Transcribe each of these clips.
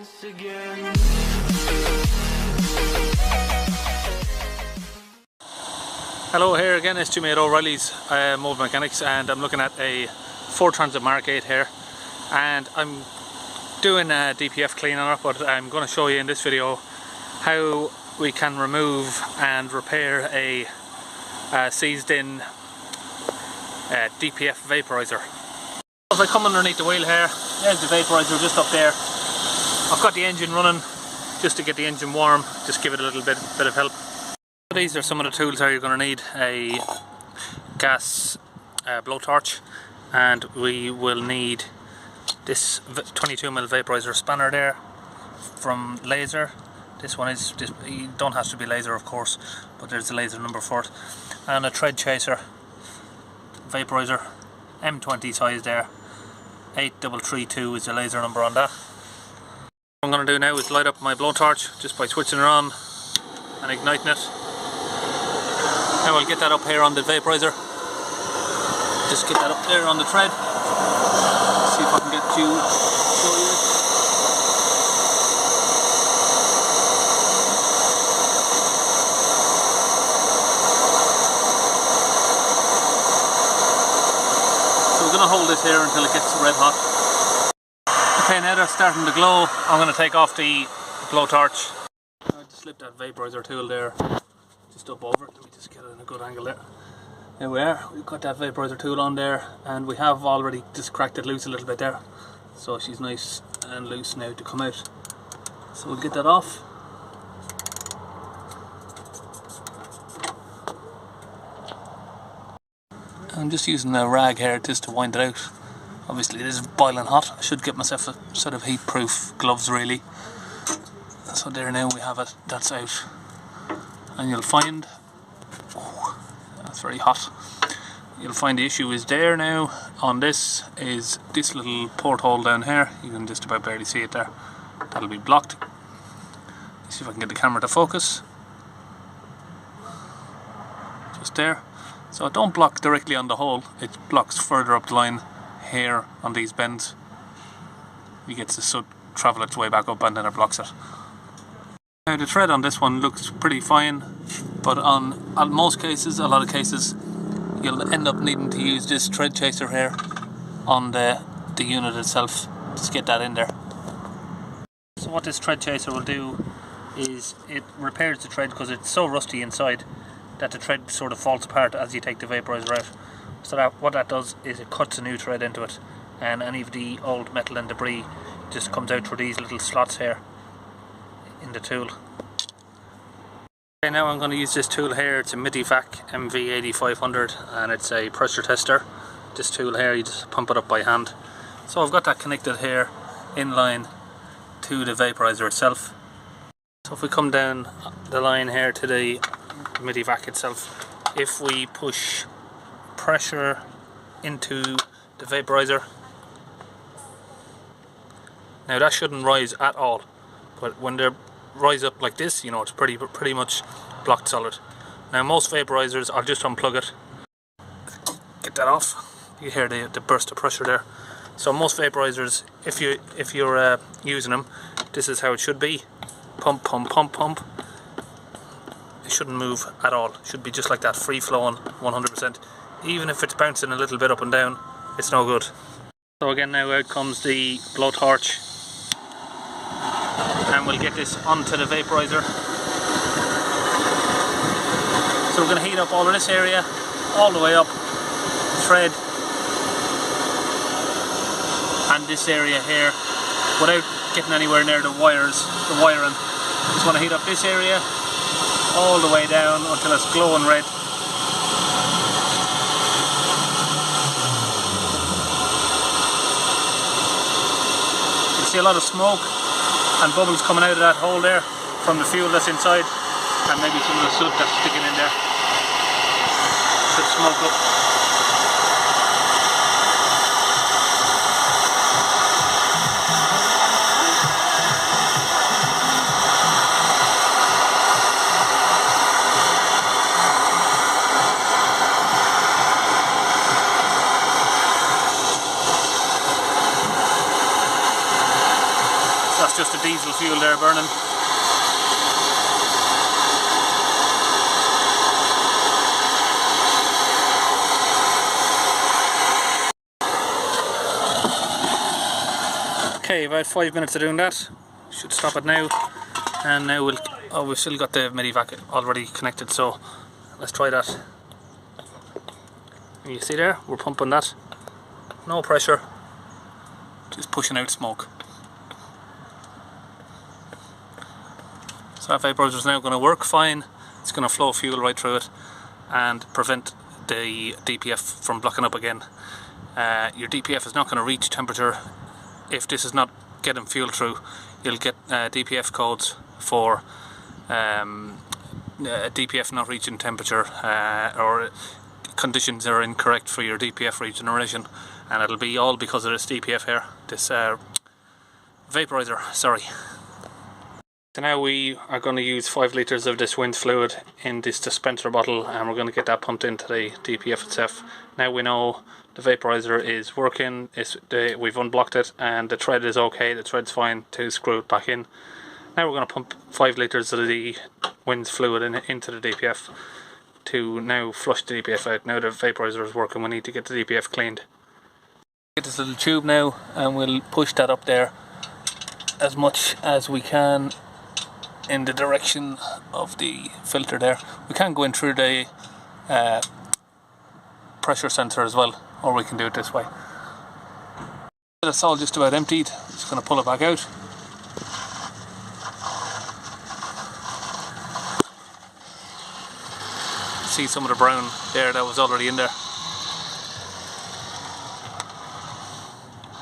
once again. Hello, here again is Jimmy at O'Reilly's Mold Mechanics, and I'm looking at a Ford Transit Mark 8 here, and I'm doing a DPF clean on it, but I'm going to show you in this video how we can remove and repair a seized in DPF Vaporizer. If I come underneath the wheel here, there's the vaporizer just up there. I've got the engine running just to get the engine warm, just give it a little bit of help. These are some of the tools here you're going to need: a gas blowtorch, and we will need this 22mm vaporizer spanner there from Laser. This one is just, you don't have to be laser of course, but there's the laser number for it, and a thread chaser vaporizer, M20 size there, 8332 is the laser number on that. What I'm going to do now is light up my blowtorch just by switching it on and igniting it. Now I'll get that up here on the vaporizer. Just get that up there on the thread. See if I can get you show you it. So we're going to hold this here until it gets red hot. Okay, now they're starting to glow. I'm going to take off the blowtorch. I just slipped that vaporizer tool there just up over it. Let me just get it in a good angle there. There we are. We've got that vaporizer tool on there, and we have already just cracked it loose a little bit there. So she's nice and loose now to come out. So we'll get that off. I'm just using a rag here just to wind it out. Obviously it is boiling hot. I should get myself a sort of heat-proof gloves really. So there, now we have it, that's out. And you'll find, oh, that's very hot. You'll find the issue is there now on this is this little porthole down here. You can just about barely see it there. That'll be blocked. Let's see if I can get the camera to focus. Just there. So it don't block directly on the hole, it blocks further up the line here on these bends. You get the soot travel its way back up and then it blocks it. Now the thread on this one looks pretty fine, but on most cases, a lot of cases, you'll end up needing to use this thread chaser here on the unit itself. Just get that in there. So what this thread chaser will do is it repairs the thread because it's so rusty inside that the thread sort of falls apart as you take the vaporizer out. So that what that does is it cuts a new thread into it, and any of the old metal and debris just comes out through these little slots here in the tool. Okay, now I'm going to use this tool here. It's a Medivac MV8500 and it's a pressure tester. This tool here, you just pump it up by hand. So I've got that connected here in line to the vaporizer itself. So if we come down the line here to the Medivac itself, if we push pressure into the vaporizer, now that shouldn't rise at all, but when they rise up like this, you know, it's pretty much blocked solid. Now most vaporizers, I'll just unplug it, get that off. You hear the burst of pressure there. So most vaporizers, if you're using them, this is how it should be. Pump, pump, pump, pump. It shouldn't move at all. It should be just like that, free flowing 100%. Even if it's bouncing a little bit up and down, it's no good. So again, now out comes the blowtorch, and we'll get this onto the vaporizer. So we're going to heat up all of this area, all the way up, thread, and this area here, without getting anywhere near the wiring. Just want to heat up this area, all the way down until it's glowing red. See a lot of smoke and bubbles coming out of that hole there from the fuel that's inside, and maybe some of the soot that's sticking in there. Should smoke up. That's just the diesel fuel there burning. Okay, about 5 minutes of doing that. Should stop it now. And now we've still got the Medivac already connected, so let's try that. You see there, we're pumping that. No pressure, just pushing out smoke. So that vaporizer is now going to work fine. It's going to flow fuel right through it and prevent the DPF from blocking up again. Your DPF is not going to reach temperature. If this is not getting fuel through, you'll get DPF codes for DPF not reaching temperature, or conditions are incorrect for your DPF regeneration, and it'll be all because of this DPF here, this vaporizer, sorry. So now we are going to use 5 litres of this wind fluid in this dispenser bottle, and we're going to get that pumped into the DPF itself. Now we know the vaporizer is working, we've unblocked it, and the thread is okay, the thread's fine to screw it back in. Now we're going to pump 5 litres of the wind fluid into the DPF to now flush the DPF out. Now the vaporizer is working, we need to get the DPF cleaned. Get this little tube now, and we'll push that up there as much as we can in the direction of the filter there. We can go in through the pressure sensor as well, or we can do it this way. It's all just about emptied. Just going to pull it back out. See some of the brown there that was already in there.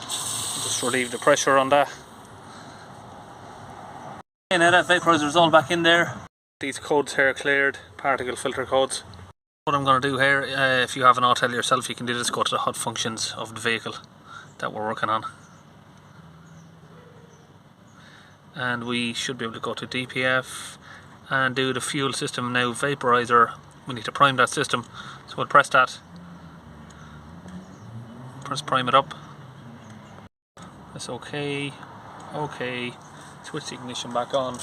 Just relieve the pressure on that. Okay, now that vaporizer is all back in there. These codes here are cleared, particle filter codes. What I'm going to do here, if you have an auto yourself, you can do this, go to the hot functions of the vehicle that we're working on. And we should be able to go to DPF and do the fuel system now, vaporizer. We need to prime that system, so we'll press that. Press prime it up. That's okay. Okay. Switch the ignition back on.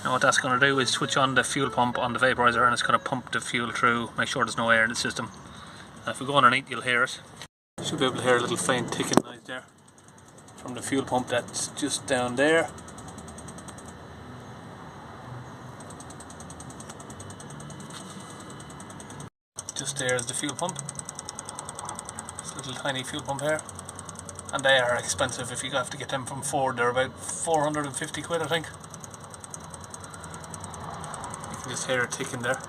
Now what that's going to do is switch on the fuel pump on the vaporizer, and it's going to pump the fuel through, make sure there's no air in the system. And if we go underneath, you'll hear it. You should be able to hear a little faint ticking noise there from the fuel pump that's just down there. Just there is the fuel pump. This little tiny fuel pump here. And they are expensive. If you have to get them from Ford, they're about 450 quid, I think. You can just hear it ticking there.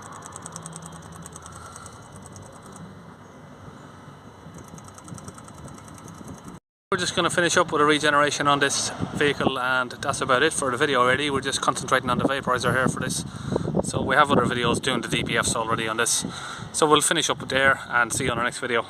We're just going to finish up with a regeneration on this vehicle, and that's about it for the video already. We're just concentrating on the vaporizer here for this. So we have other videos doing the DPFs already on this. So we'll finish up there and see you on our next video.